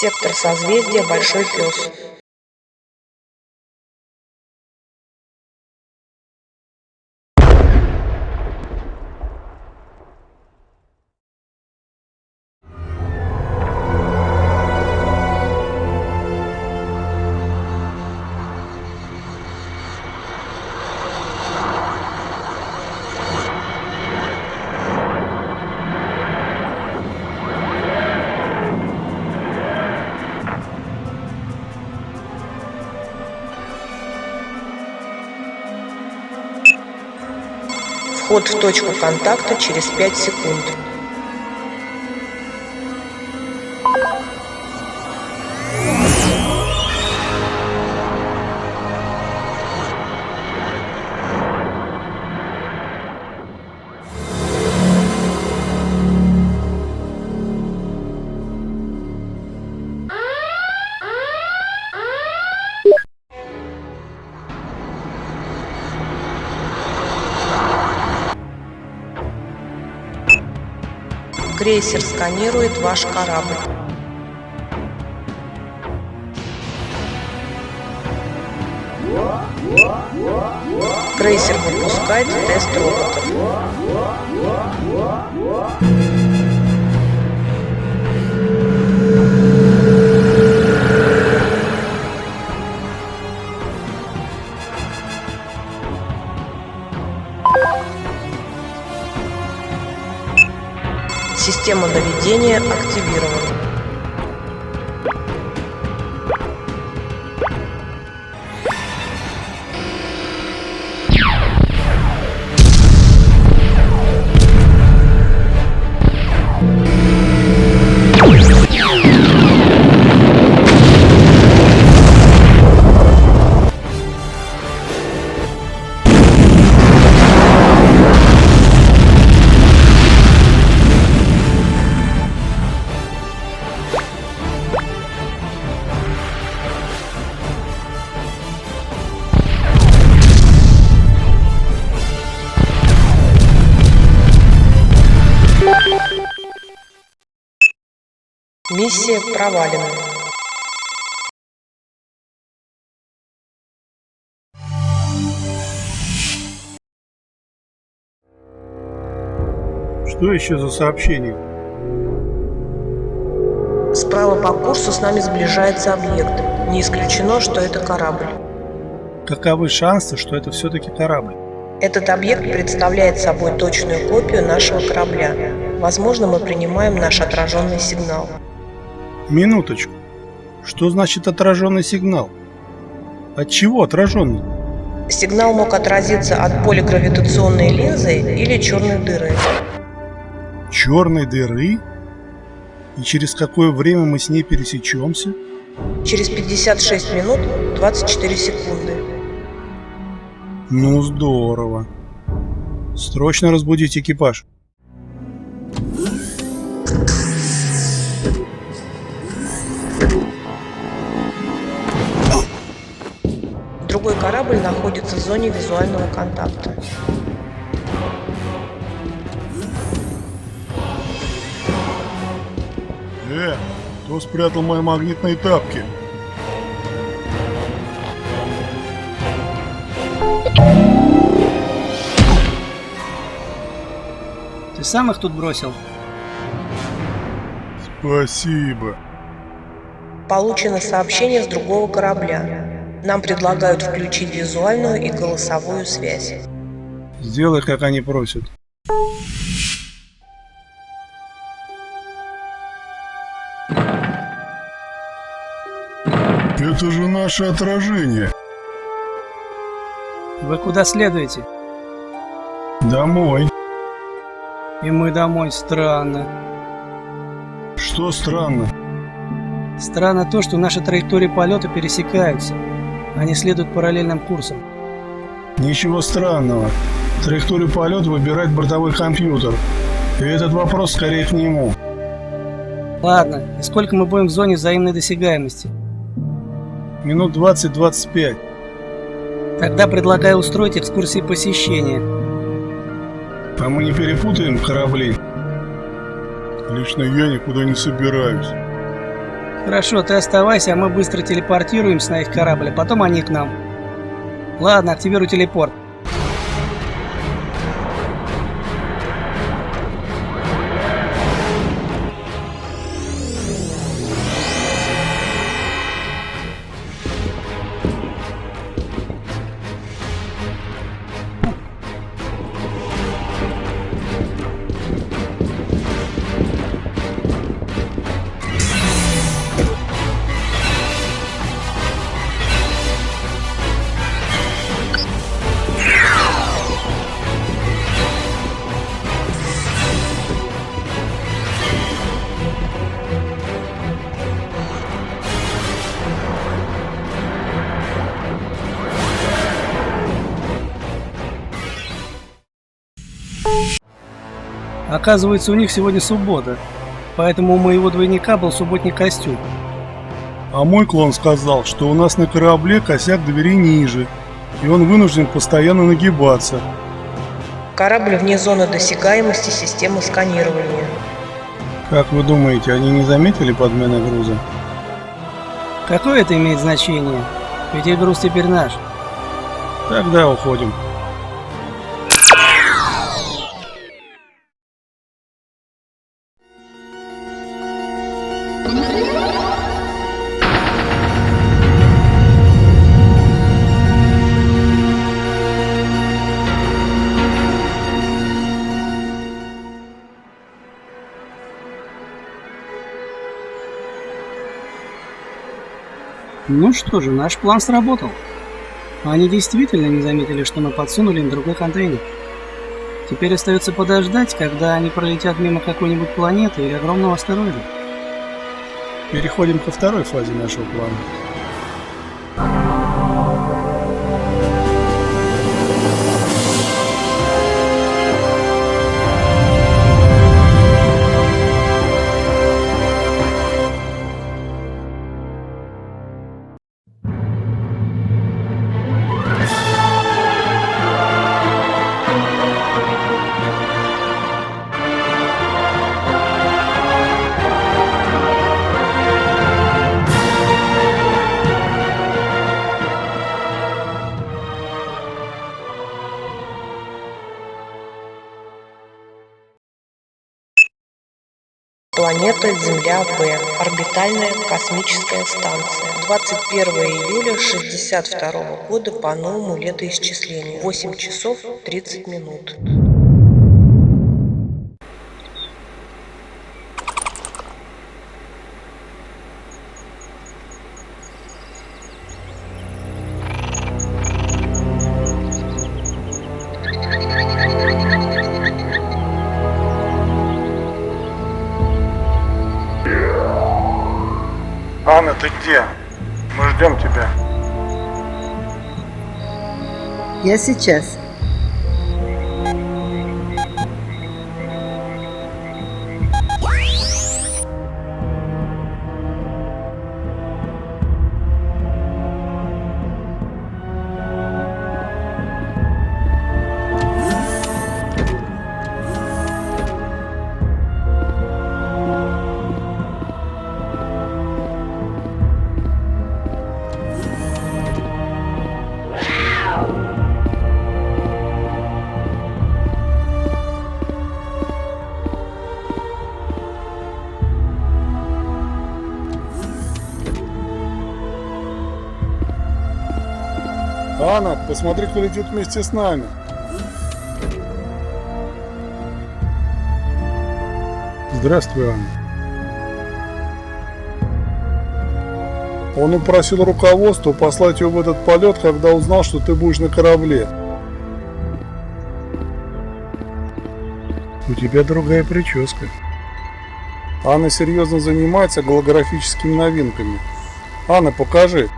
Сектор созвездия Большой Пес. Вход в точку контакта через 5 секунд. Крейсер сканирует ваш корабль. Крейсер выпускает тест роботов. Система наведения активирована. Миссия провалена. Что еще за сообщение? Справа по курсу с нами сближается объект. Не исключено, что это корабль. Каковы шансы, что это все-таки корабль? Этот объект представляет собой точную копию нашего корабля. Возможно, мы принимаем наш отраженный сигнал. Минуточку. Что значит отраженный сигнал? От чего отраженный? Сигнал мог отразиться от полигравитационной линзы или черной дыры. Черной дыры? И через какое время мы с ней пересечемся? Через 56 минут 24 секунды. Ну здорово. Срочно разбудить экипаж. Другой корабль находится в зоне визуального контакта. Кто спрятал мои магнитные тапки? Ты сам их тут бросил? Спасибо. Получено сообщение с другого корабля. Нам предлагают включить визуальную и голосовую связь. Сделай, как они просят. Это же наше отражение. Вы куда следуете? Домой. И мы домой. Странно. Что странно? Странно то, что наши траектории полета пересекаются. Они следуют параллельным курсом. Ничего странного. Траекторию полета выбирает бортовой компьютер. И этот вопрос скорее к нему. Ладно, и сколько мы будем в зоне взаимной досягаемости? Минут 20-25. Тогда предлагаю устроить экскурсии посещения. А мы не перепутаем корабли? Лично я никуда не собираюсь. Хорошо, ты оставайся, а мы быстро телепортируемся на их корабль, а потом они к нам. Ладно, активируй телепорт. Оказывается, у них сегодня суббота, поэтому у моего двойника был субботний костюм. А мой клон сказал, что у нас на корабле косяк двери ниже, и он вынужден постоянно нагибаться. Корабль вне зоны досягаемости системы сканирования. Как вы думаете, они не заметили подмены груза? Какое это имеет значение? Ведь и груз теперь наш. Тогда уходим. Ну что же, наш план сработал. Они действительно не заметили, что мы подсунули им другой контейнер. Теперь остается подождать, когда они пролетят мимо какой-нибудь планеты или огромного астероида. Переходим ко второй фазе нашего плана. Планета Земля-Б. Орбитальная космическая станция. 21 июля 1962 года по новому летоисчислению. 8 часов 30 минут. Анна, ты где? Мы ждем тебя. Я сейчас. Анна, посмотри, кто летит вместе с нами. Здравствуй, Анна. Он упросил руководство послать его в этот полет, когда узнал, что ты будешь на корабле. У тебя другая прическа. Анна серьезно занимается голографическими новинками. Анна, покажи.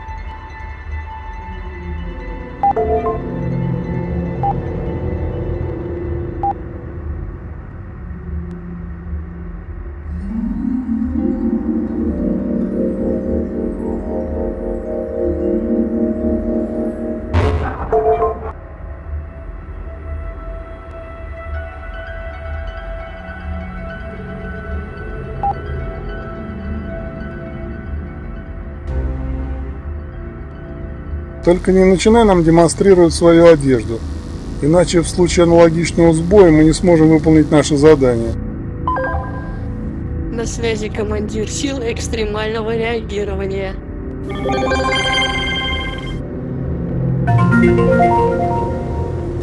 Только не начинай нам демонстрировать свою одежду, иначе в случае аналогичного сбоя мы не сможем выполнить наше задание. На связи командир сил экстремального реагирования.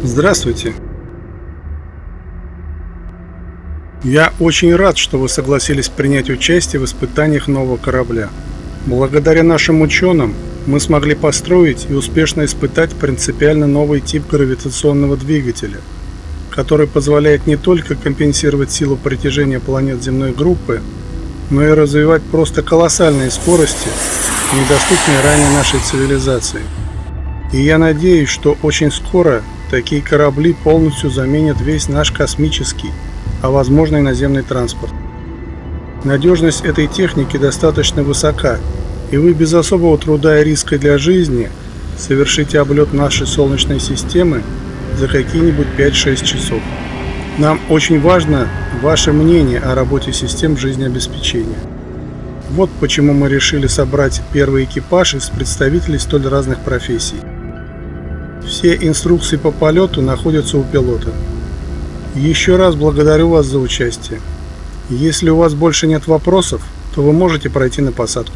Здравствуйте. Я очень рад, что вы согласились принять участие в испытаниях нового корабля. Благодаря нашим ученым мы смогли построить и успешно испытать принципиально новый тип гравитационного двигателя, который позволяет не только компенсировать силу притяжения планет земной группы, но и развивать просто колоссальные скорости, недоступные ранее нашей цивилизации. И я надеюсь, что очень скоро такие корабли полностью заменят весь наш космический, а возможно и наземный транспорт. Надежность этой техники достаточно высока, и вы без особого труда и риска для жизни совершите облет нашей Солнечной системы за какие-нибудь 5-6 часов. Нам очень важно ваше мнение о работе систем жизнеобеспечения. Вот почему мы решили собрать первый экипаж из представителей столь разных профессий. Все инструкции по полету находятся у пилота. Еще раз благодарю вас за участие. Если у вас больше нет вопросов, то вы можете пройти на посадку.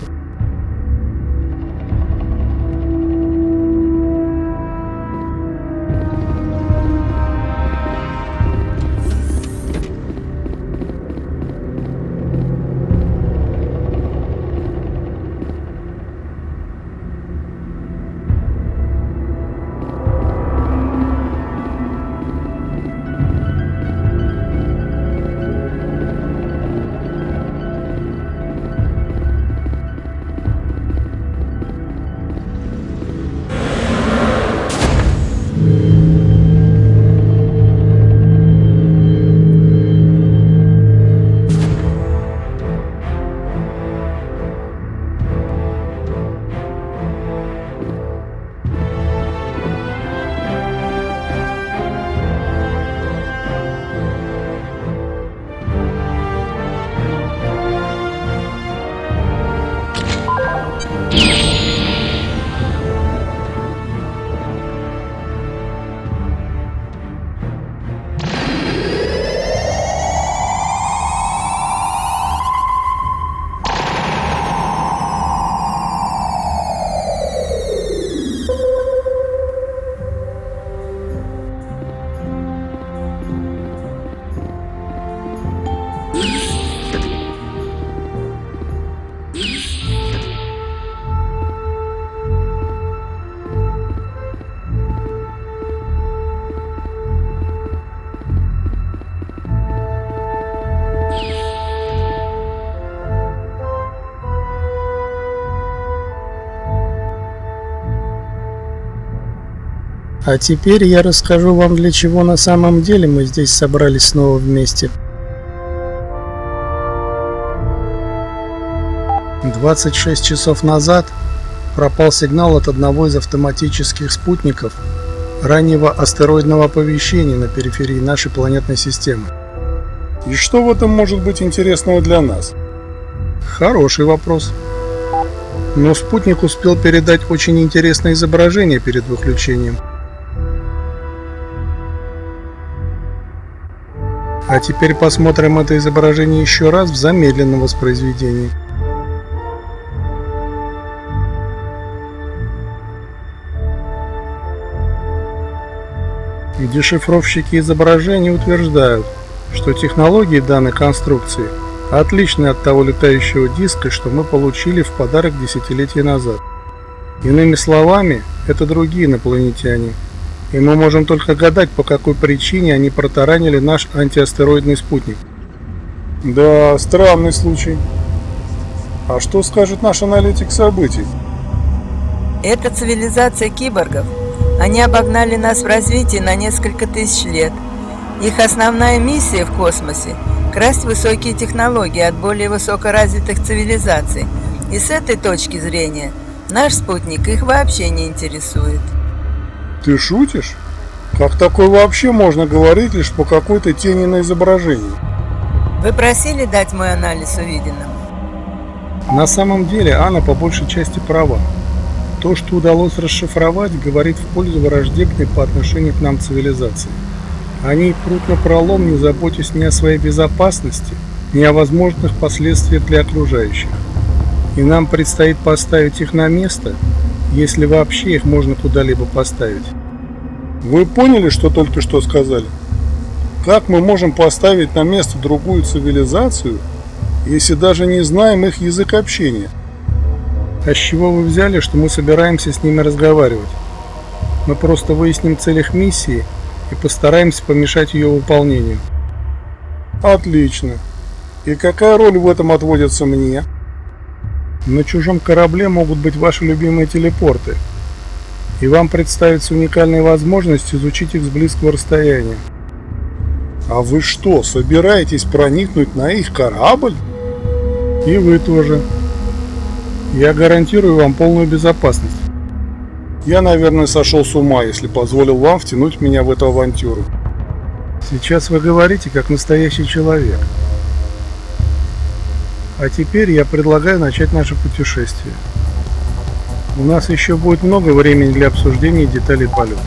А теперь я расскажу вам, для чего на самом деле мы здесь собрались снова вместе. 26 часов назад пропал сигнал от одного из автоматических спутников раннего астероидного оповещения на периферии нашей планетной системы. И что в этом может быть интересного для нас? Хороший вопрос. Но спутник успел передать очень интересное изображение перед выключением. А теперь посмотрим это изображение еще раз в замедленном воспроизведении. Дешифровщики изображений утверждают, что технологии данной конструкции отличны от того летающего диска, что мы получили в подарок десятилетия назад. Иными словами, это другие инопланетяне. И мы можем только гадать, по какой причине они протаранили наш антиастероидный спутник. Да, странный случай. А что скажет наш аналитик событий? Это цивилизация киборгов. Они обогнали нас в развитии на несколько тысяч лет. Их основная миссия в космосе – красть высокие технологии от более высокоразвитых цивилизаций. И с этой точки зрения наш спутник их вообще не интересует. Ты шутишь? Как такое вообще можно говорить лишь по какой-то тени на изображении? Вы просили дать мой анализ увиденному? На самом деле Анна по большей части права. То, что удалось расшифровать, говорит в пользу враждебной по отношению к нам цивилизации. Они прут напролом, не заботясь ни о своей безопасности, ни о возможных последствиях для окружающих. И нам предстоит поставить их на место, если вообще их можно куда-либо поставить. Вы поняли, что только что сказали? Как мы можем поставить на место другую цивилизацию, если даже не знаем их язык общения? А с чего вы взяли, что мы собираемся с ними разговаривать? Мы просто выясним цель их миссии и постараемся помешать ее выполнению. Отлично. И какая роль в этом отводится мне? На чужом корабле могут быть ваши любимые телепорты, и вам представится уникальная возможность изучить их с близкого расстояния. А вы что, собираетесь проникнуть на их корабль? И вы тоже. Я гарантирую вам полную безопасность. Я, наверное, сошел с ума, если позволил вам втянуть меня в эту авантюру. Сейчас вы говорите, как настоящий человек. А теперь я предлагаю начать наше путешествие. У нас еще будет много времени для обсуждения деталей полета.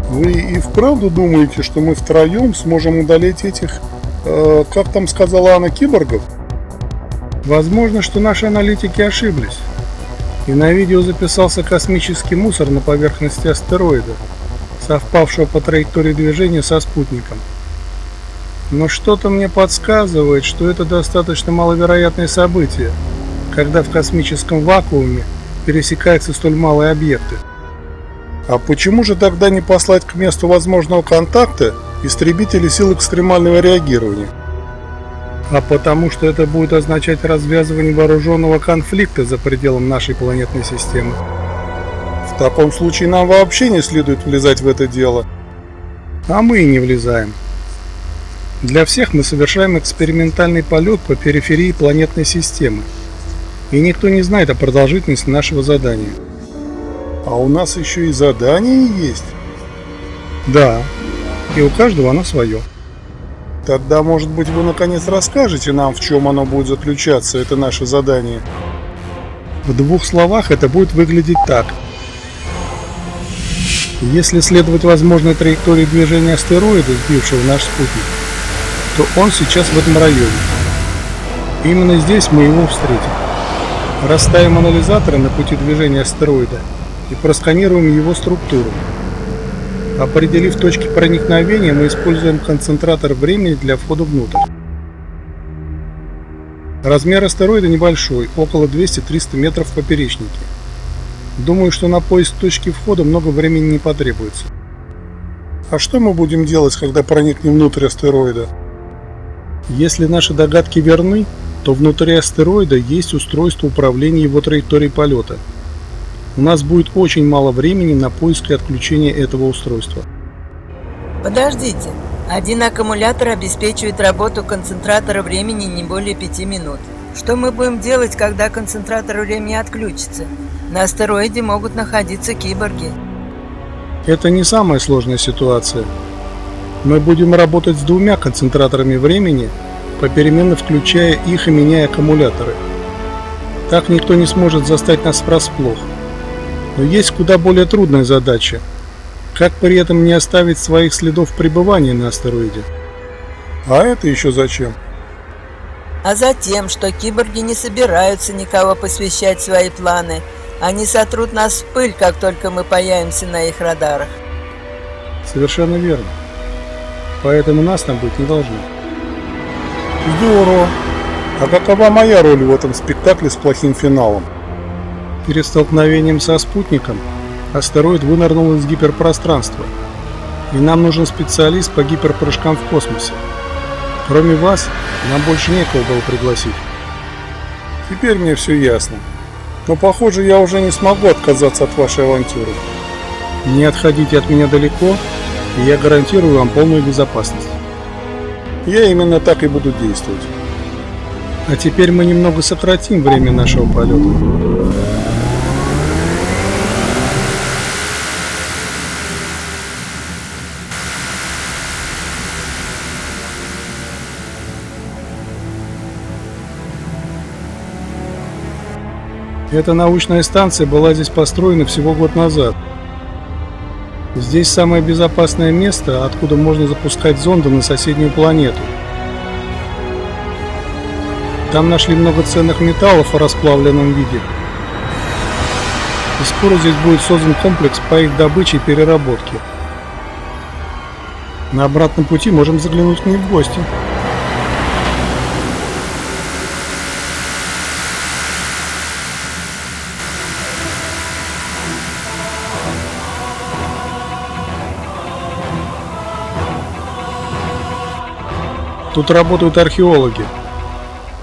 Вы и вправду думаете, что мы втроем сможем удалить этих, как там сказала Анна, киборгов? Возможно, что наши аналитики ошиблись, и на видео записался космический мусор на поверхности астероида, совпавшего по траектории движения со спутником. Но что-то мне подсказывает, что это достаточно маловероятное событие, когда в космическом вакууме пересекаются столь малые объекты. А почему же тогда не послать к месту возможного контакта истребители сил экстремального реагирования? А потому что это будет означать развязывание вооруженного конфликта за пределом нашей планетной системы. В таком случае нам вообще не следует влезать в это дело. А мы и не влезаем. Для всех мы совершаем экспериментальный полет по периферии планетной системы. И никто не знает о продолжительности нашего задания. А у нас еще и задание есть? Да, и у каждого оно свое. Тогда, может быть, вы наконец расскажете нам, в чем оно будет заключаться, это наше задание? В двух словах это будет выглядеть так. Если следовать возможной траектории движения астероида, сбившего наш спутник, то он сейчас в этом районе. Именно здесь мы его встретим. Расставим анализаторы на пути движения астероида и просканируем его структуру. Определив точки проникновения, мы используем концентратор времени для входа внутрь. Размер астероида небольшой, около 200-300 метров в поперечнике. Думаю, что на поиск точки входа много времени не потребуется. А что мы будем делать, когда проникнем внутрь астероида? Если наши догадки верны, то внутри астероида есть устройство управления его траекторией полета. У нас будет очень мало времени на поиск и отключение этого устройства. Подождите. Один аккумулятор обеспечивает работу концентратора времени не более 5 минут. Что мы будем делать, когда концентратор времени отключится? На астероиде могут находиться киборги. Это не самая сложная ситуация. Мы будем работать с двумя концентраторами времени, попеременно включая их и меняя аккумуляторы. Так никто не сможет застать нас врасплох. Но есть куда более трудная задача. Как при этом не оставить своих следов пребывания на астероиде? А это еще зачем? А затем, что киборги не собираются никого посвящать свои планы. Они сотрут нас в пыль, как только мы появимся на их радарах. Совершенно верно. Поэтому нас там быть не должно. Здорово. А какова моя роль в этом спектакле с плохим финалом? Перед столкновением со спутником астероид вынырнул из гиперпространства И нам нужен специалист по гиперпрыжкам в космосе. Кроме вас, нам больше некого было пригласить. Теперь мне все ясно. Но похоже, я уже не смогу отказаться от вашей авантюры. Не отходите от меня далеко, и я гарантирую вам полную безопасность. Я именно так и буду действовать. А теперь мы немного сократим время нашего полета. Эта научная станция была здесь построена всего год назад. Здесь самое безопасное место, откуда можно запускать зонды на соседнюю планету. Там нашли много ценных металлов в расплавленном виде. И скоро здесь будет создан комплекс по их добыче и переработке. На обратном пути можем заглянуть к ним в гости. Тут работают археологи.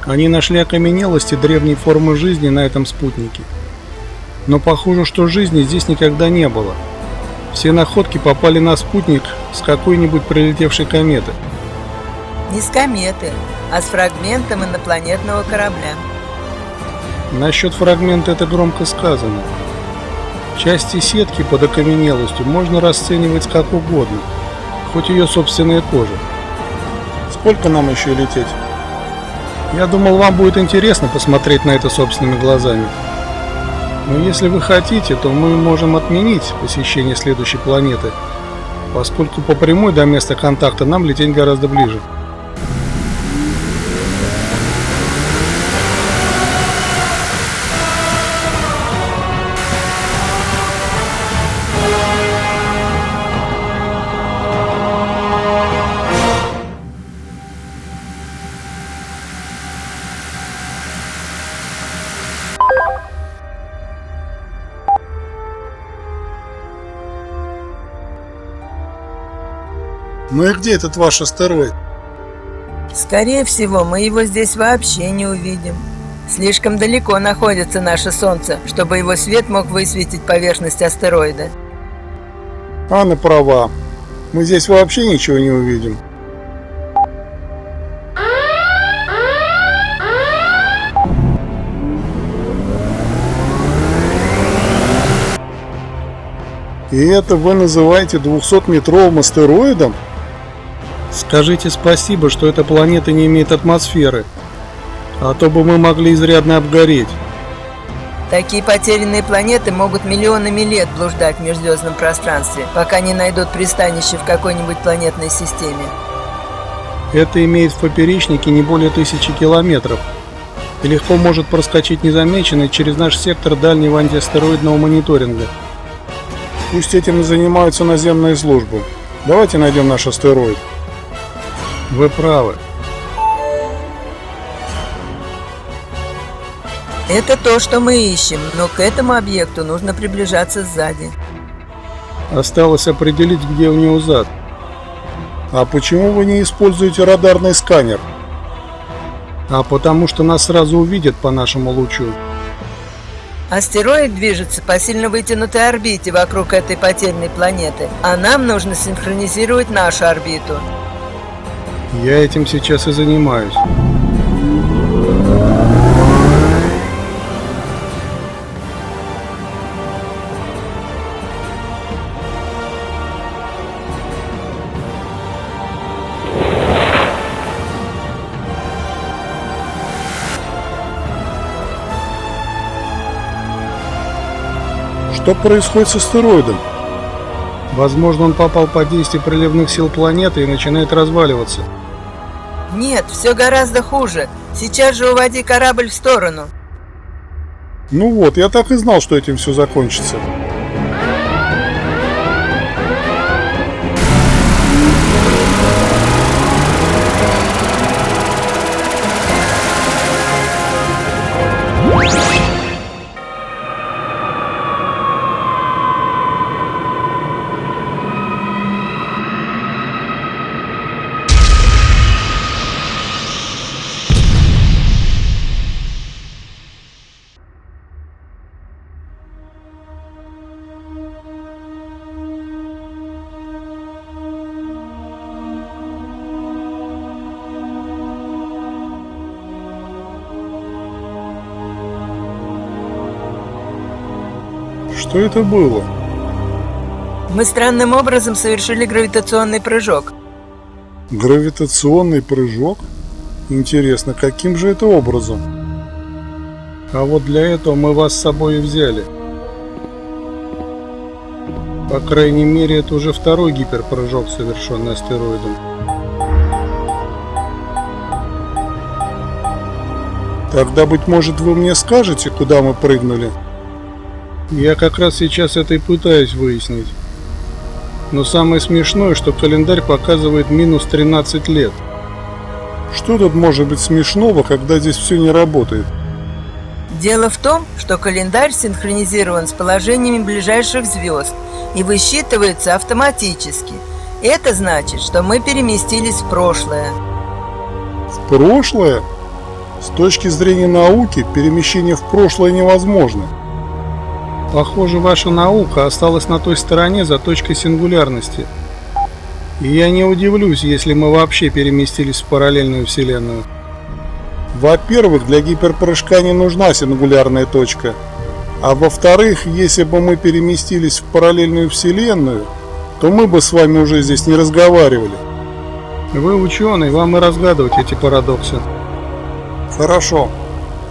Они нашли окаменелости древней формы жизни на этом спутнике. Но похоже, что жизни здесь никогда не было. Все находки попали на спутник с какой-нибудь прилетевшей кометы. Не с кометы, а с фрагментом инопланетного корабля. Насчет фрагмента это громко сказано. Части сетки под окаменелостью можно расценивать как угодно, хоть ее собственная кожа. Сколько нам еще лететь? Я думал, вам будет интересно посмотреть на это собственными глазами. Но если вы хотите, то мы можем отменить посещение следующей планеты, поскольку по прямой до места контакта нам лететь гораздо ближе. Ну и где этот ваш астероид? Скорее всего, мы его здесь вообще не увидим. Слишком далеко находится наше Солнце, чтобы его свет мог высветить поверхность астероида. Анна права. Мы здесь вообще ничего не увидим. И это вы называете 200-метровым астероидом? Скажите спасибо, что эта планета не имеет атмосферы, а то бы мы могли изрядно обгореть. Такие потерянные планеты могут миллионами лет блуждать в межзвездном пространстве, пока не найдут пристанище в какой-нибудь планетной системе. Это имеет в поперечнике не более 1000 километров и легко может проскочить незамеченной через наш сектор дальнего антиастероидного мониторинга. Пусть этим и занимаются наземные службы. Давайте найдем наш астероид. Вы правы. Это то, что мы ищем, но к этому объекту нужно приближаться сзади. Осталось определить, где у него зад. А почему вы не используете радарный сканер? А потому что нас сразу увидят по нашему лучу. Астероид движется по сильно вытянутой орбите вокруг этой потерянной планеты, а нам нужно синхронизировать нашу орбиту. Я этим сейчас и занимаюсь. Что происходит с астероидом? Возможно, он попал под действие приливных сил планеты и начинает разваливаться. Нет, все гораздо хуже. Сейчас же уводи корабль в сторону. Ну вот, я так и знал, что этим все закончится. Что это было? Мы странным образом совершили гравитационный прыжок. Гравитационный прыжок? Интересно, каким же это образом? А вот для этого мы вас с собой и взяли. По крайней мере, это уже второй гиперпрыжок, совершенный астероидом. Тогда, быть может, вы мне скажете, куда мы прыгнули? Я как раз сейчас это и пытаюсь выяснить. Но самое смешное, что календарь показывает минус 13 лет. Что тут может быть смешного, когда здесь все не работает? Дело в том, что календарь синхронизирован с положениями ближайших звезд и высчитывается автоматически. Это значит, что мы переместились в прошлое. В прошлое? С точки зрения науки, перемещение в прошлое невозможно. Похоже, ваша наука осталась на той стороне за точкой сингулярности. И я не удивлюсь, если мы вообще переместились в параллельную вселенную. Во-первых, для гиперпрыжка не нужна сингулярная точка. А во-вторых, если бы мы переместились в параллельную вселенную, то мы бы с вами уже здесь не разговаривали. Вы ученый, вам и разгадывать эти парадоксы. Хорошо.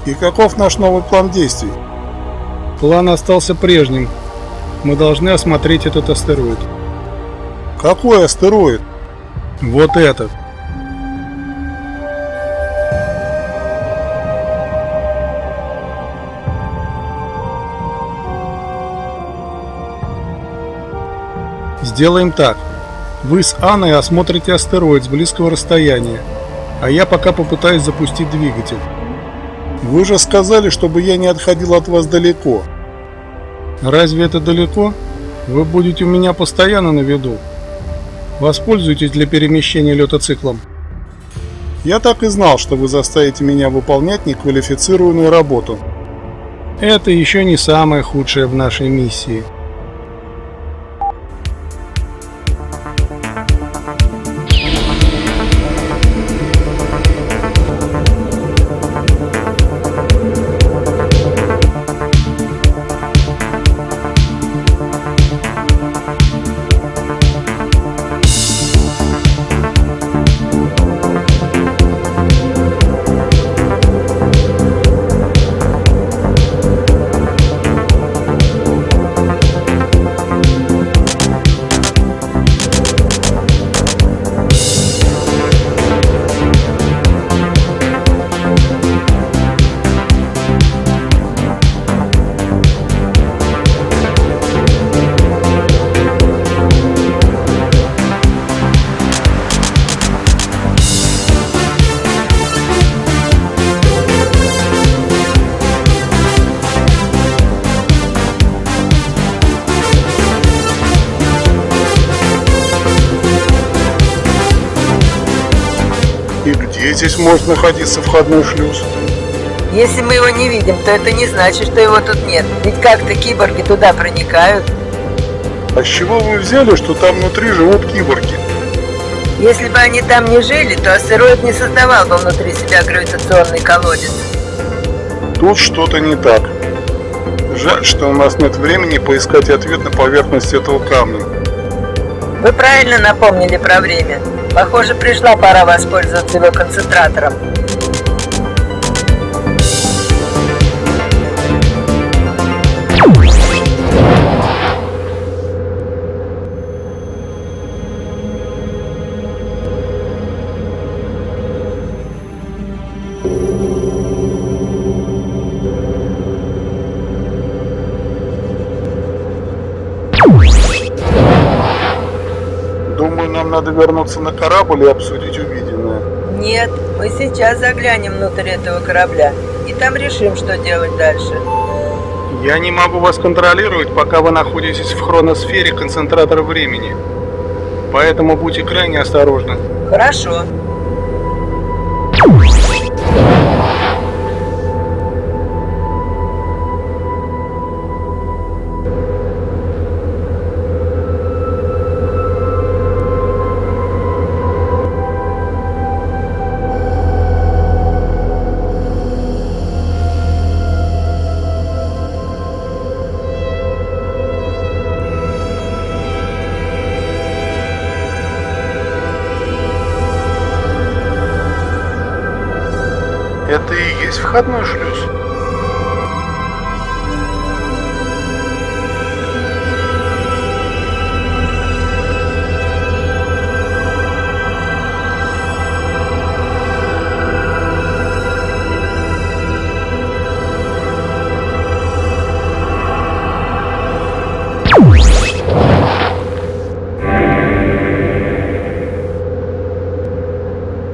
И каков наш новый план действий? План остался прежним. Мы должны осмотреть этот астероид. Какой астероид? Вот этот. Сделаем так. Вы с Анной осмотрите астероид с близкого расстояния, а я пока попытаюсь запустить двигатель. Вы же сказали, чтобы я не отходил от вас далеко. Разве это далеко? Вы будете у меня постоянно на виду. Воспользуйтесь для перемещения летоциклом. Я так и знал, что вы заставите меня выполнять неквалифицированную работу. Это еще не самое худшее в нашей миссии. И где здесь может находиться входной шлюз? Если мы его не видим, то это не значит, что его тут нет. Ведь как-то киборги туда проникают. А с чего вы взяли, что там внутри живут киборги? Если бы они там не жили, то астероид не создавал бы внутри себя гравитационный колодец. Тут что-то не так. Жаль, что у нас нет времени поискать ответ на поверхности этого камня. Вы правильно напомнили про время. Похоже, пришла пора воспользоваться его концентратором. Думаю, нам надо вернуться на корабль и обсудить увиденное. Нет, мы сейчас заглянем внутрь этого корабля и там решим, что делать дальше. Я не могу вас контролировать, пока вы находитесь в хроносфере концентратора времени. Поэтому будьте крайне осторожны. Хорошо. выходной шлюз.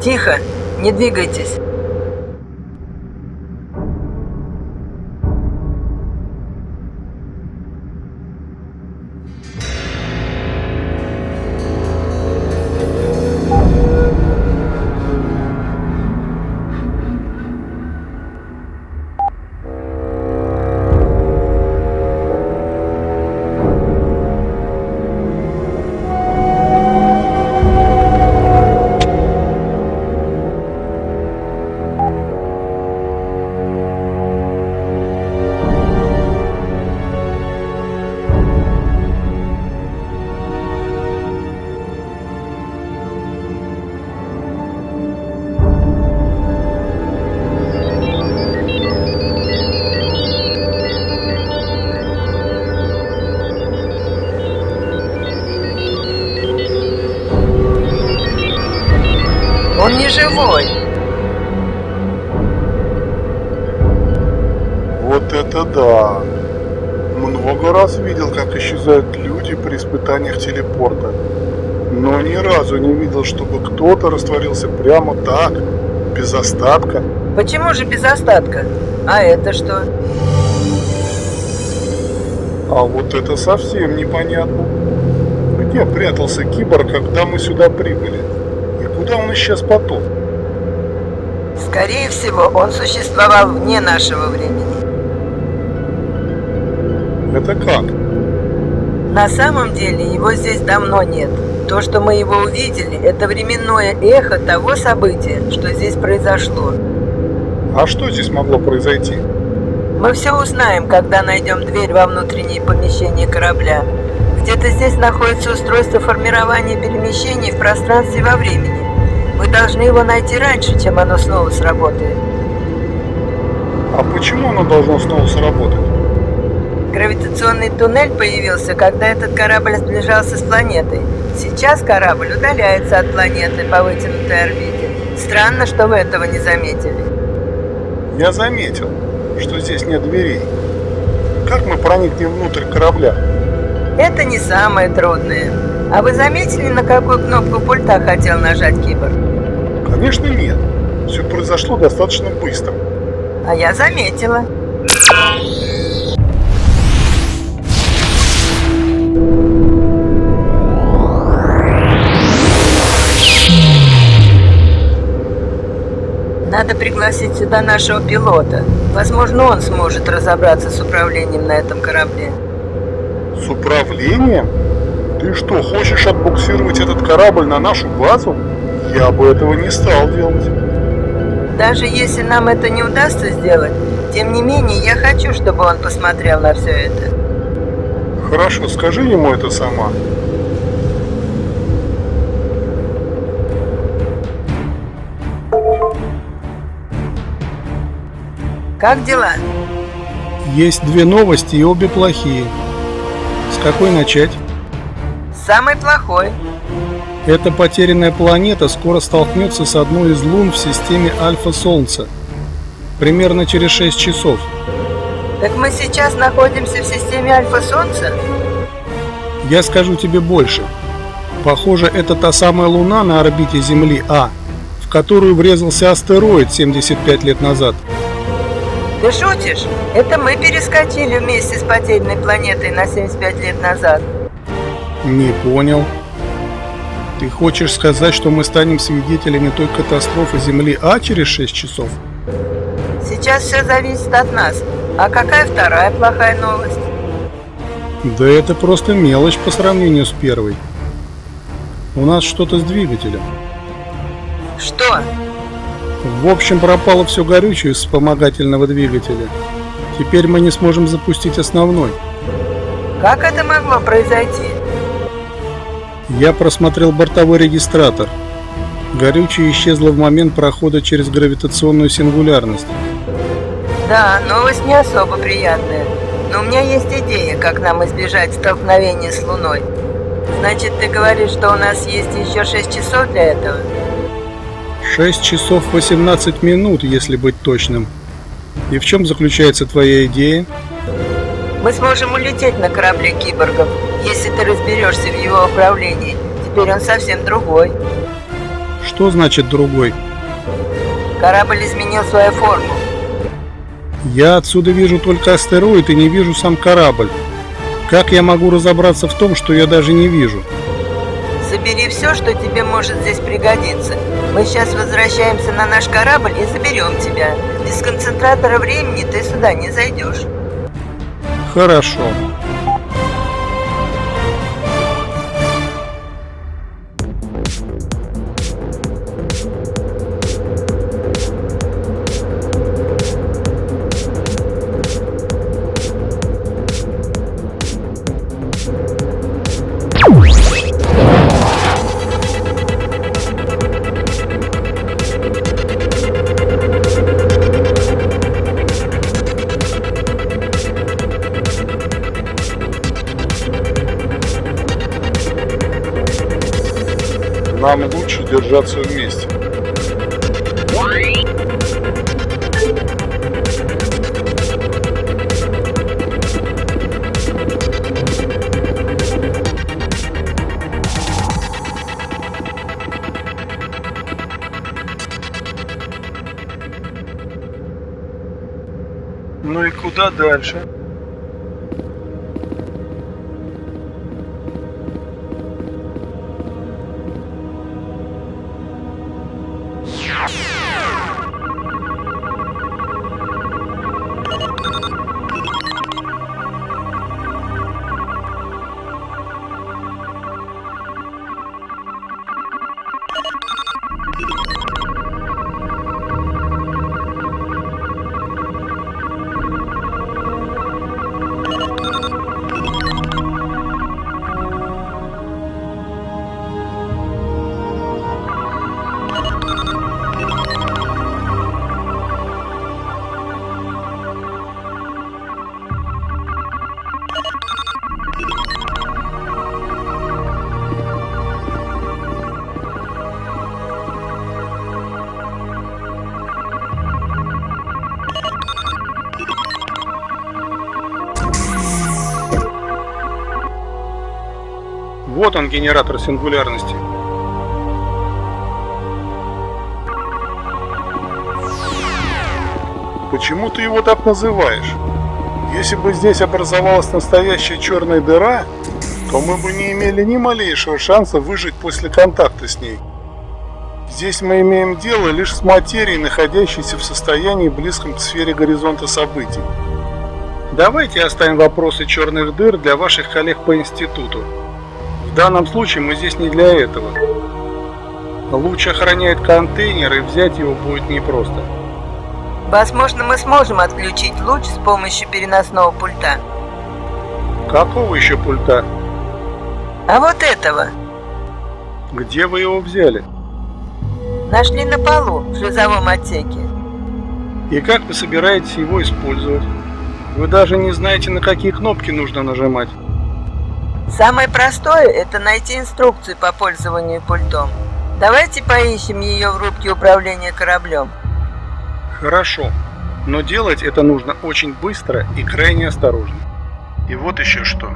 Тихо, не двигайтесь. Он не живой. Вот это да! Много раз видел, как исчезают люди при испытаниях телепорта. Но ни разу не видел, чтобы кто-то растворился прямо так, без остатка. Почему же без остатка? А это что? А вот это совсем непонятно. Где прятался киборг, когда мы сюда прибыли? И куда он исчез потом? Скорее всего, он существовал вне нашего времени. Это как? На самом деле его здесь давно нет. То, что мы его увидели, это временное эхо того события, что здесь произошло. А что здесь могло произойти? Мы все узнаем, когда найдем дверь во внутреннее помещение корабля. Где-то здесь находится устройство формирования перемещений в пространстве и во времени. Мы должны его найти раньше, чем оно снова сработает. А почему оно должно снова сработать? Гравитационный туннель появился, когда этот корабль сближался с планетой. Сейчас корабль удаляется от планеты по вытянутой орбите. Странно, что вы этого не заметили. Я заметил, что здесь нет дверей. Как мы проникнем внутрь корабля? Это не самое трудное. А вы заметили, на какую кнопку пульта хотел нажать киборг? Конечно, нет. Все произошло достаточно быстро. А я заметила. Надо пригласить сюда нашего пилота. Возможно, он сможет разобраться с управлением на этом корабле. С управлением? Ты что, хочешь отбуксировать этот корабль на нашу базу? Я бы этого не стал делать. Даже если нам это не удастся сделать, тем не менее, я хочу, чтобы он посмотрел на все это. Хорошо, скажи ему это сама. Как дела? Есть две новости, и обе плохие. С какой начать? Самый плохой. Эта потерянная планета скоро столкнется с одной из лун в системе Альфа-Солнца. Примерно через 6 часов. Так мы сейчас находимся в системе Альфа-Солнца? Я скажу тебе больше. Похоже, это та самая луна на орбите Земли А, в которую врезался астероид 75 лет назад. Ты шутишь? Это мы перескочили вместе с потерянной планетой на 75 лет назад. Не понял. Ты хочешь сказать, что мы станем свидетелями той катастрофы Земли А через 6 часов? Сейчас все зависит от нас. А какая вторая плохая новость? Да это просто мелочь по сравнению с первой. У нас что-то с двигателем. Что? В общем, пропало все горючее из вспомогательного двигателя. Теперь мы не сможем запустить основной. Как это могло произойти? Я просмотрел бортовой регистратор. Горючее исчезло в момент прохода через гравитационную сингулярность. Да, новость не особо приятная. Но у меня есть идея, как нам избежать столкновения с Луной. Значит, ты говоришь, что у нас есть еще 6 часов для этого? 6 часов 18 минут, если быть точным. И в чем заключается твоя идея? Мы сможем улететь на корабле киборгов, если ты разберешься в его управлении. Теперь он совсем другой. Что значит другой? Корабль изменил свою форму. Я отсюда вижу только астероид и не вижу сам корабль. Как я могу разобраться в том, что я даже не вижу? Собери все, что тебе может здесь пригодиться. Мы сейчас возвращаемся на наш корабль и заберем тебя. Без концентратора времени ты сюда не зайдешь. Хорошо. Нам лучше держаться вместе. Ну и куда дальше? Вот он, генератор сингулярности. Почему ты его так называешь? Если бы здесь образовалась настоящая черная дыра, то мы бы не имели ни малейшего шанса выжить после контакта с ней. Здесь мы имеем дело лишь с материей, находящейся в состоянии близком к сфере горизонта событий. Давайте оставим вопросы черных дыр для ваших коллег по институту. В данном случае мы здесь не для этого. Луч охраняет контейнер, и взять его будет непросто. Возможно, мы сможем отключить луч с помощью переносного пульта. Какого еще пульта? А вот этого. Где вы его взяли? Нашли на полу в шлюзовом отсеке. И как вы собираетесь его использовать? Вы даже не знаете, на какие кнопки нужно нажимать. Самое простое – это найти инструкцию по пользованию пультом. Давайте поищем ее в рубке управления кораблем. Хорошо, но делать это нужно очень быстро и крайне осторожно. И вот еще что.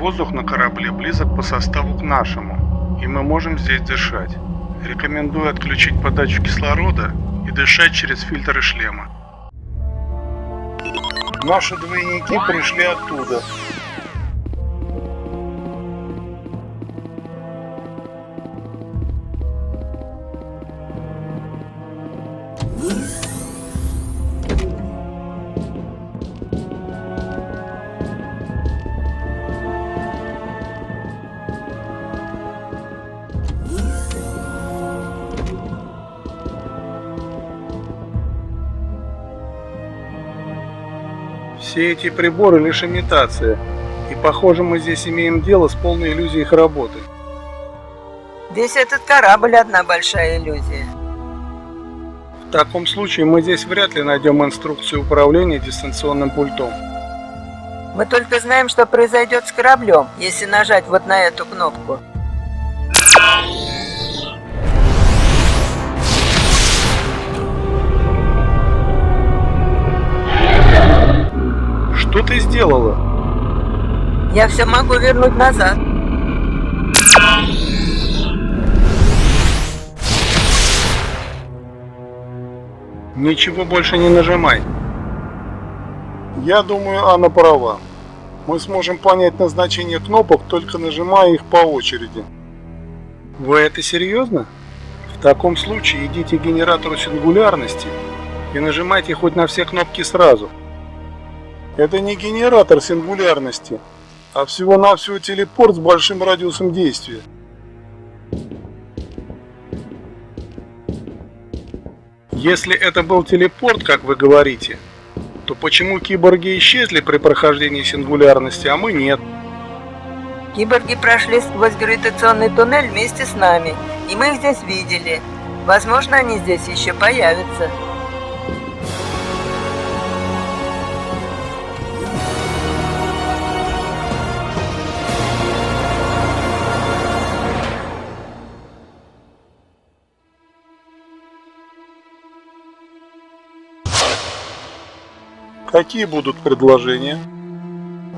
Воздух на корабле близок по составу к нашему, и мы можем здесь дышать. Рекомендую отключить подачу кислорода и дышать через фильтры шлема. Наши двойники пришли оттуда. Все эти приборы лишь имитация, и похоже, мы здесь имеем дело с полной иллюзией их работы. Весь этот корабль одна большая иллюзия. В В таком случае мы здесь вряд ли найдем инструкцию управления дистанционным пультом. Мы только знаем, что произойдет с кораблем, если нажать вот на эту кнопку. Что ты сделала? Я все могу вернуть назад. Ничего больше не нажимай. Я думаю, Анна права. Мы сможем понять назначение кнопок, только нажимая их по очереди. Вы это серьезно? В таком случае идите к генератору сингулярности и нажимайте хоть на все кнопки сразу. Это не генератор сингулярности, а всего-навсего телепорт с большим радиусом действия. Если это был телепорт, как вы говорите, то почему киборги исчезли при прохождении сингулярности, а мы нет? Киборги прошли сквозь гравитационный туннель вместе с нами, и мы их здесь видели. Возможно, они здесь еще появятся. Какие будут предложения?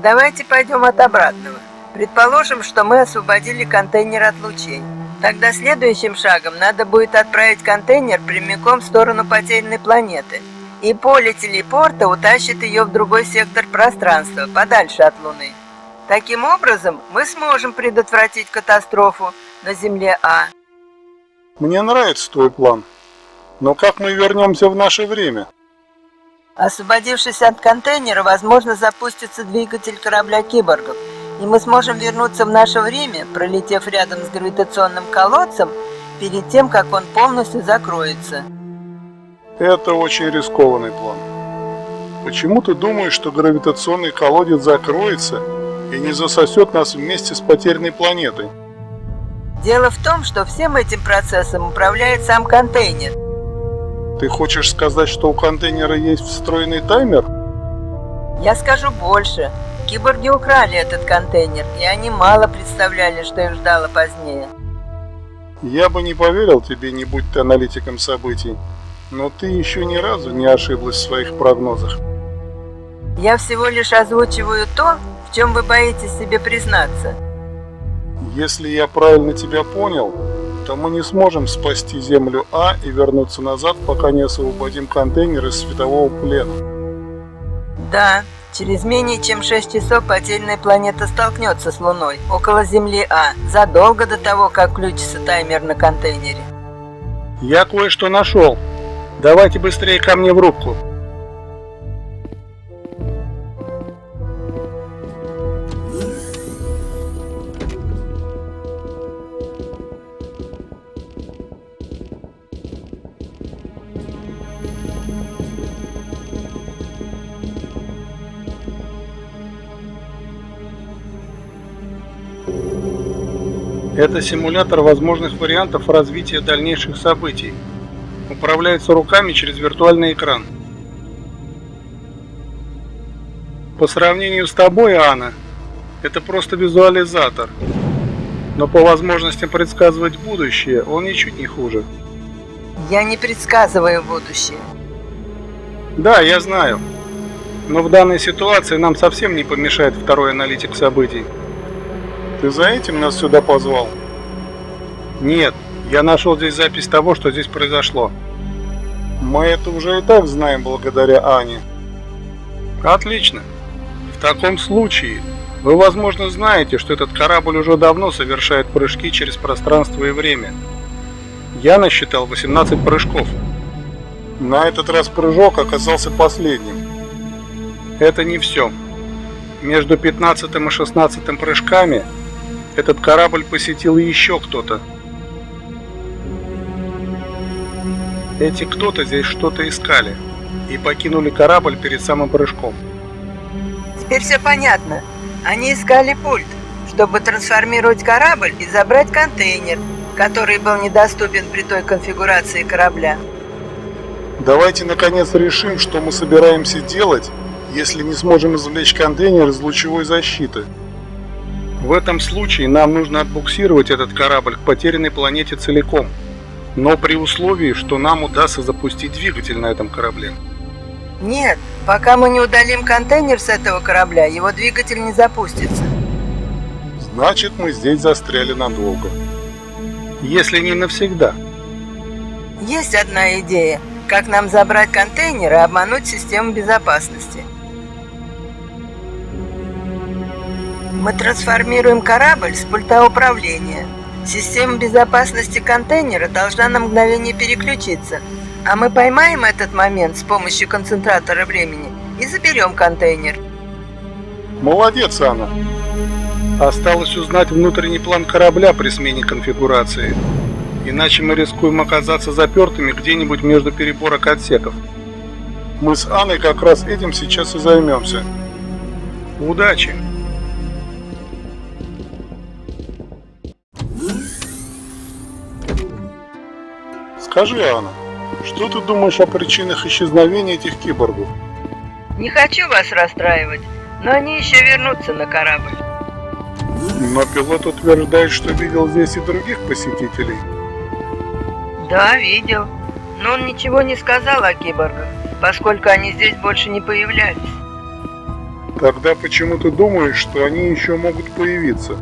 Давайте пойдем от обратного. Предположим, что мы освободили контейнер от лучей. Тогда следующим шагом надо будет отправить контейнер прямиком в сторону потерянной планеты. И поле телепорта утащит ее в другой сектор пространства, подальше от Луны. Таким образом, мы сможем предотвратить катастрофу на Земле А. Мне нравится твой план. Но как мы вернемся в наше время? Освободившись от контейнера, возможно, запустится двигатель корабля киборгов, и мы сможем вернуться в наше время, пролетев рядом с гравитационным колодцем, перед тем, как он полностью закроется. Это очень рискованный план. Почему ты думаешь, что гравитационный колодец закроется и не засосет нас вместе с потерянной планетой? Дело в том, что всем этим процессом управляет сам контейнер. Ты хочешь сказать, что у контейнера есть встроенный таймер? Я скажу больше. Киборги украли этот контейнер, и они мало представляли, что их ждало позднее. Я бы не поверил тебе, не будь ты аналитиком событий, но ты еще ни разу не ошиблась в своих прогнозах. Я всего лишь озвучиваю то, в чем вы боитесь себе признаться. Если я правильно тебя понял, то мы не сможем спасти Землю А и вернуться назад, пока не освободим контейнер из светового плена. Да, через менее чем 6 часов потерянная планета столкнется с Луной около Земли А, задолго до того, как включится таймер на контейнере. Я кое-что нашел. Давайте быстрее ко мне в рубку. Это симулятор возможных вариантов развития дальнейших событий. Управляется руками через виртуальный экран. По сравнению с тобой, Анна, это просто визуализатор. Но по возможностям предсказывать будущее он ничуть не хуже. Я не предсказываю будущее. Да, я знаю. Но в данной ситуации нам совсем не помешает второй аналитик событий. Ты за этим нас сюда позвал? Нет, я нашел здесь запись того, что здесь произошло. Мы это уже и так знаем благодаря Ане. Отлично. В таком случае, вы, возможно, знаете, что этот корабль уже давно совершает прыжки через пространство и время. Я насчитал 18 прыжков. На этот раз прыжок оказался последним. Это не все. Между 15 и 16 прыжками этот корабль посетил еще кто-то. Эти кто-то здесь что-то искали и покинули корабль перед самым прыжком. Теперь все понятно. Они искали пульт, чтобы трансформировать корабль и забрать контейнер, который был недоступен при той конфигурации корабля. Давайте наконец решим, что мы собираемся делать, если не сможем извлечь контейнер из лучевой защиты. В этом случае нам нужно отбуксировать этот корабль к потерянной планете целиком, но при условии, что нам удастся запустить двигатель на этом корабле. Нет, пока мы не удалим контейнер с этого корабля, его двигатель не запустится. Значит, мы здесь застряли надолго. Если не навсегда. Есть одна идея, как нам забрать контейнер и обмануть систему безопасности. Мы трансформируем корабль с пульта управления. Система безопасности контейнера должна на мгновение переключиться, а мы поймаем этот момент с помощью концентратора времени и заберем контейнер. Молодец, Анна. Осталось узнать внутренний план корабля при смене конфигурации. Иначе мы рискуем оказаться запертыми где-нибудь между переборок отсеков. Мы с Анной как раз этим сейчас и займемся. Удачи! Скажи, Анна, что ты думаешь о причинах исчезновения этих киборгов? Не хочу вас расстраивать, но они еще вернутся на корабль. Но пилот утверждает, что видел здесь и других посетителей. Да, видел. Но он ничего не сказал о киборгах, поскольку они здесь больше не появлялись. Тогда почему ты думаешь, что они еще могут появиться?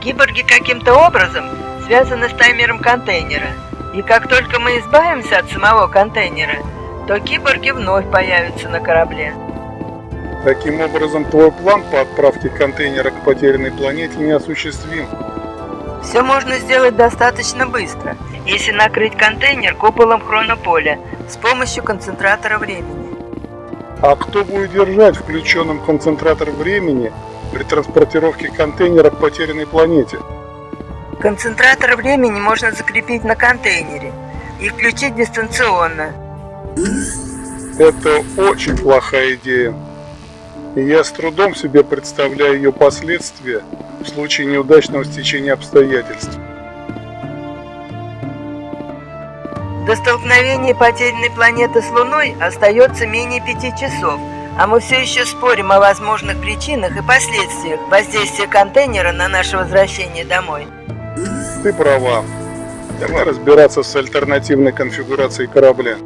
Киборги каким-то образом связаны с таймером контейнера. И как только мы избавимся от самого контейнера, то киборги вновь появятся на корабле. Таким образом, твой план по отправке контейнера к потерянной планете неосуществим. Все можно сделать достаточно быстро, если накрыть контейнер куполом хронополя с помощью концентратора времени. А кто будет держать включенным концентратор времени при транспортировке контейнера к потерянной планете? Концентратор времени можно закрепить на контейнере и включить дистанционно. Это очень плохая идея. И я с трудом себе представляю ее последствия в случае неудачного стечения обстоятельств. До столкновения потерянной планеты с Луной остается менее 5 часов, а мы все еще спорим о возможных причинах и последствиях воздействия контейнера на наше возвращение домой. Ты права. Давай разбираться с альтернативной конфигурацией корабля.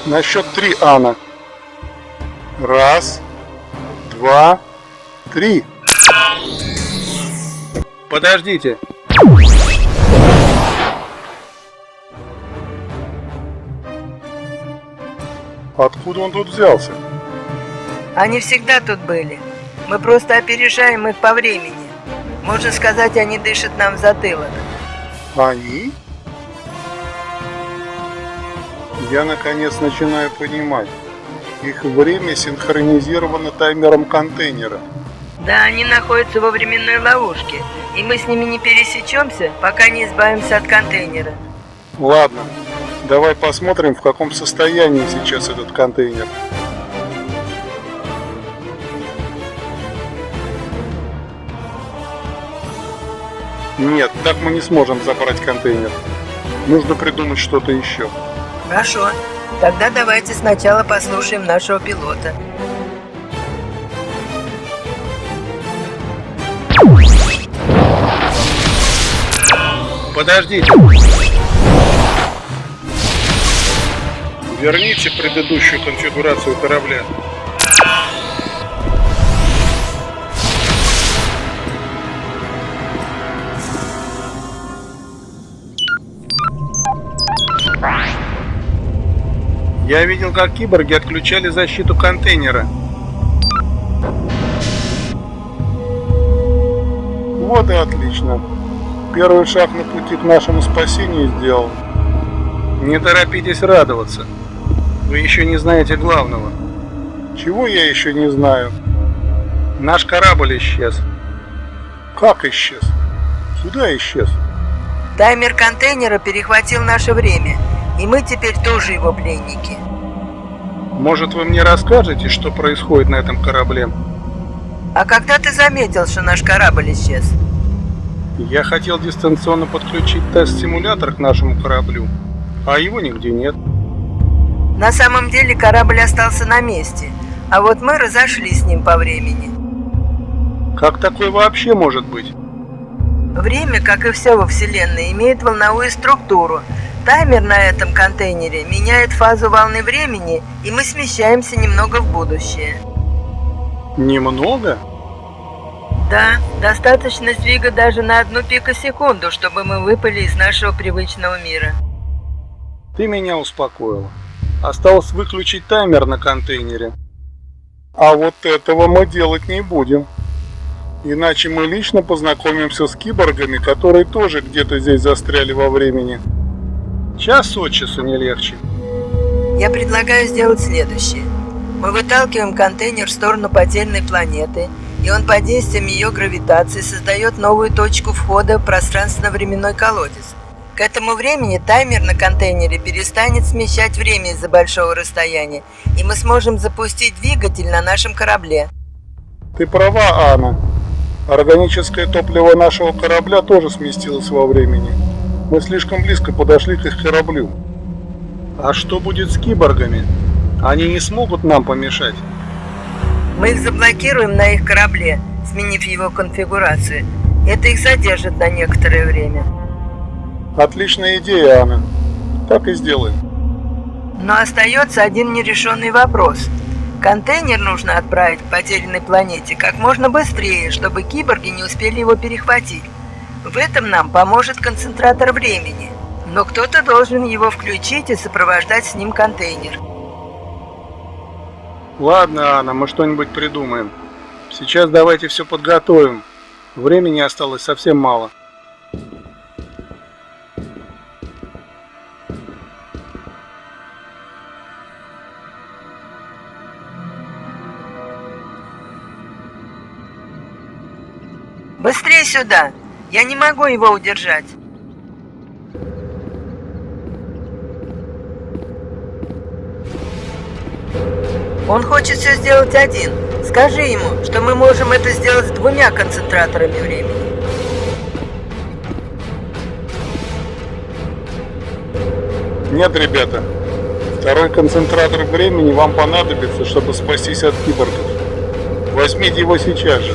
На счет 3, Анна. 1, 2, 3. Подождите. Откуда он тут взялся? Они всегда тут были. Мы просто опережаем их по времени. Можно сказать, они дышат нам в затылок. Они? Я наконец начинаю понимать. Их время синхронизировано таймером контейнера. Да, они находятся во временной ловушке, и мы с ними не пересечемся, пока не избавимся от контейнера. Ладно, давай посмотрим, в каком состоянии сейчас этот контейнер. Нет, так мы не сможем забрать контейнер. Нужно придумать что-то еще. Хорошо, тогда давайте сначала послушаем нашего пилота. Подождите. Верните предыдущую конфигурацию корабля. Я видел, как киборги отключали защиту контейнера. Вот и отлично. Первый шаг на пути к нашему спасению сделал. Не торопитесь радоваться. Вы еще не знаете главного. Чего я еще не знаю? Наш корабль исчез. Как исчез? Куда исчез? Таймер контейнера перехватил наше время, и мы теперь тоже его пленники. Может, вы мне расскажете, что происходит на этом корабле? А когда ты заметил, что наш корабль исчез? Я хотел дистанционно подключить тест-симулятор к нашему кораблю, а его нигде нет. На самом деле корабль остался на месте, а вот мы разошлись с ним по времени. Как такое вообще может быть? Время, как и все во Вселенной, имеет волновую структуру. Таймер на этом контейнере меняет фазу волны времени, и мы смещаемся немного в будущее. Немного? Да, достаточно сдвига даже на 1 пикосекунду, чтобы мы выпали из нашего привычного мира. Ты меня успокоила. Осталось выключить таймер на контейнере. А вот этого мы делать не будем. Иначе мы лично познакомимся с киборгами, которые тоже где-то здесь застряли во времени. Час от часу не легче. Я предлагаю сделать следующее. Мы выталкиваем контейнер в сторону потерянной планеты, и он под действием ее гравитации создает новую точку входа в пространственно-временной колодец. К этому времени таймер на контейнере перестанет смещать время из-за большого расстояния, и мы сможем запустить двигатель на нашем корабле. Ты права, Анна. Органическое топливо нашего корабля тоже сместилось во времени. Мы слишком близко подошли к их кораблю. А что будет с киборгами? Они не смогут нам помешать. Мы их заблокируем на их корабле, сменив его конфигурацию. Это их задержит на некоторое время. Отличная идея, Анна. Так и сделаем. Но остается один нерешенный вопрос. Контейнер нужно отправить к потерянной планете как можно быстрее, чтобы киборги не успели его перехватить. В этом нам поможет концентратор времени. Но кто-то должен его включить и сопровождать с ним контейнер. Ладно, Анна, мы что-нибудь придумаем. Сейчас давайте все подготовим. Времени осталось совсем мало. Быстрее сюда! Я не могу его удержать. Он хочет все сделать один. Скажи ему, что мы можем это сделать с 2 концентраторами времени. Нет, ребята. Второй концентратор времени вам понадобится, чтобы спастись от киборгов. Возьмите его сейчас же.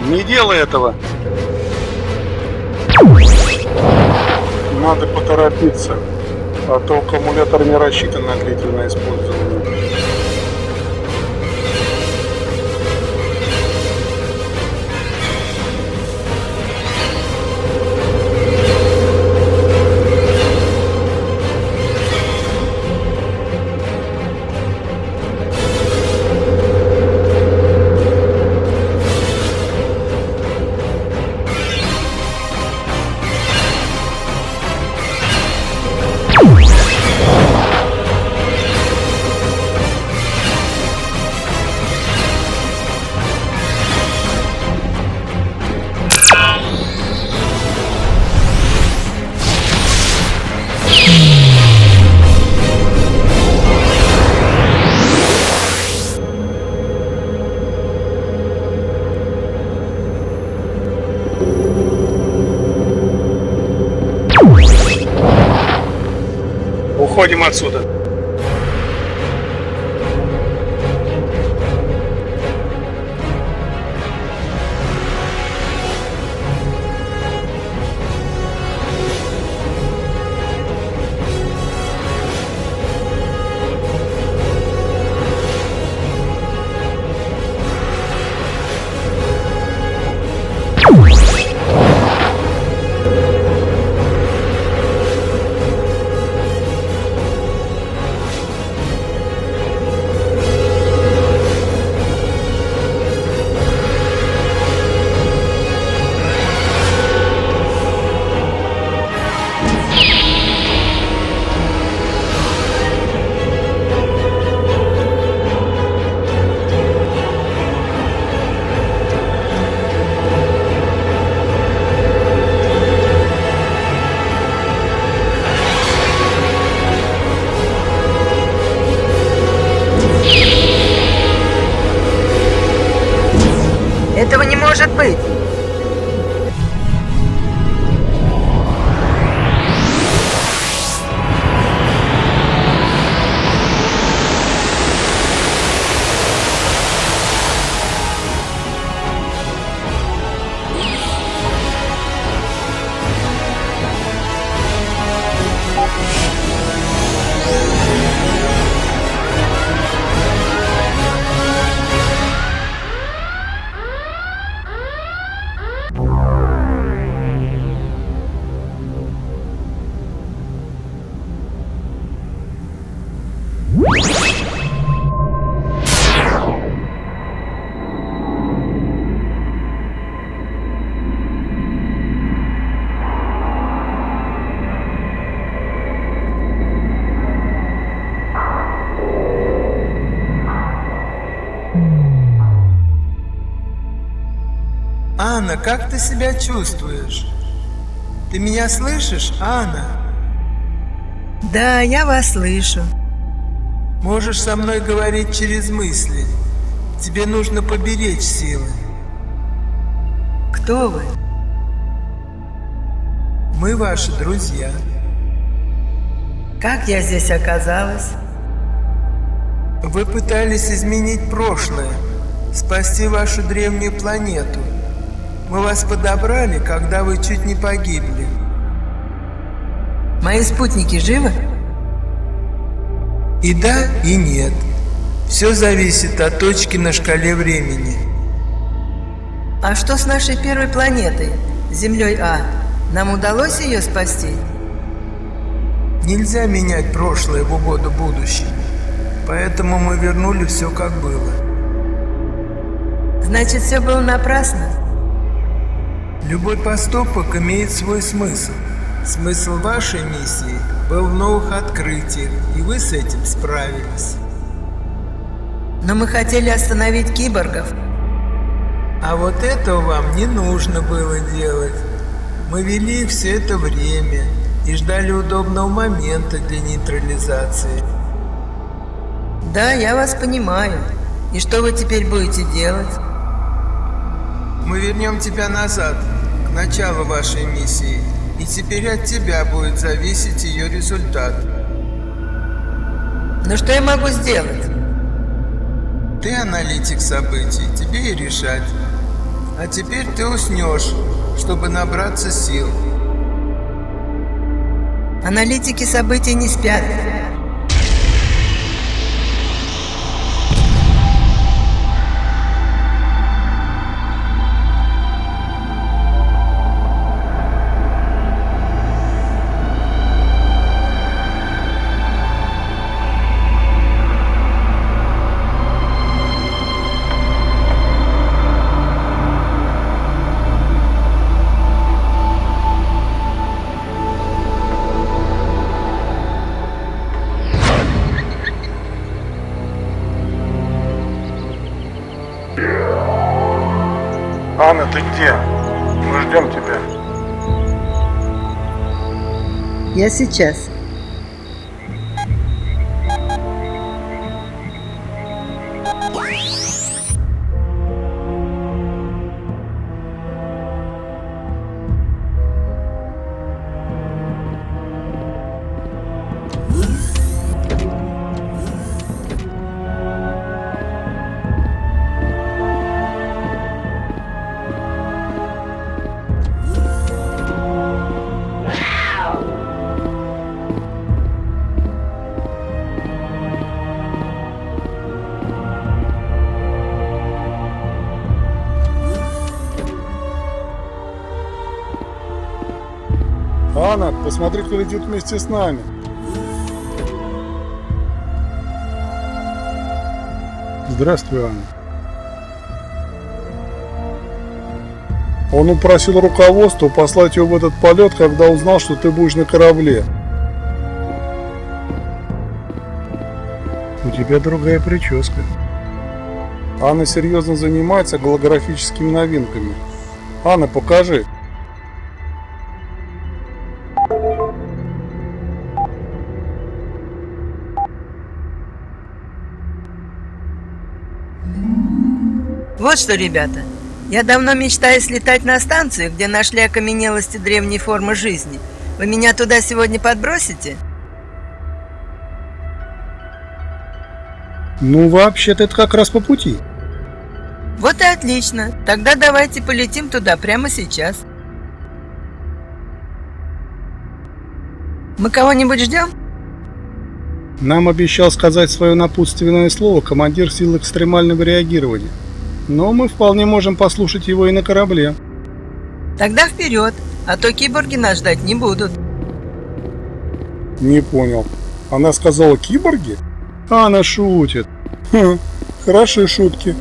Не делай этого. Надо поторопиться. А то аккумулятор не рассчитан на длительное использование. Уходим отсюда. Этого не может быть! Анна, как ты себя чувствуешь? Ты меня слышишь, Анна? Да, я вас слышу. Можешь со мной говорить через мысли. Тебе нужно поберечь силы. Кто вы? Мы ваши друзья. Как я здесь оказалась? Вы пытались изменить прошлое, спасти вашу древнюю планету. Мы вас подобрали, когда вы чуть не погибли. Мои спутники живы? И да, и нет. Все зависит от точки на шкале времени. А что с нашей первой планетой, Землей А? Нам удалось ее спасти? Нельзя менять прошлое в угоду будущему. Поэтому мы вернули все как было. Значит, все было напрасно? Любой поступок имеет свой смысл. Смысл вашей миссии был в новых открытиях, и вы с этим справились. Но мы хотели остановить киборгов. А вот этого вам не нужно было делать. Мы вели их все это время и ждали удобного момента для нейтрализации. Да, я вас понимаю. И что вы теперь будете делать? Мы вернем тебя назад, к началу вашей миссии, и теперь от тебя будет зависеть ее результат. Но что я могу сделать? Ты аналитик событий, тебе и решать. А теперь ты уснешь, чтобы набраться сил. Аналитики событий не спят. Анна, ты где? Мы ждем тебя. Я сейчас. Анна, посмотри, кто летит вместе с нами. Здравствуй, Анна. Он упросил руководство послать его в этот полет, когда узнал, что ты будешь на корабле. У тебя другая прическа. Анна серьезно занимается голографическими новинками. Анна, покажи. Вот что, ребята, я давно мечтаю слетать на станцию, где нашли окаменелости древней формы жизни. Вы меня туда сегодня подбросите? Ну, вообще-то это как раз по пути. Вот и отлично. Тогда давайте полетим туда прямо сейчас. Мы кого-нибудь ждем? Нам обещал сказать свое напутственное слово командир сил экстремального реагирования. Но мы вполне можем послушать его и на корабле. Тогда вперед, а то киборги нас ждать не будут. Не понял. Она сказала киборги? Она шутит. Хм, хорошие шутки.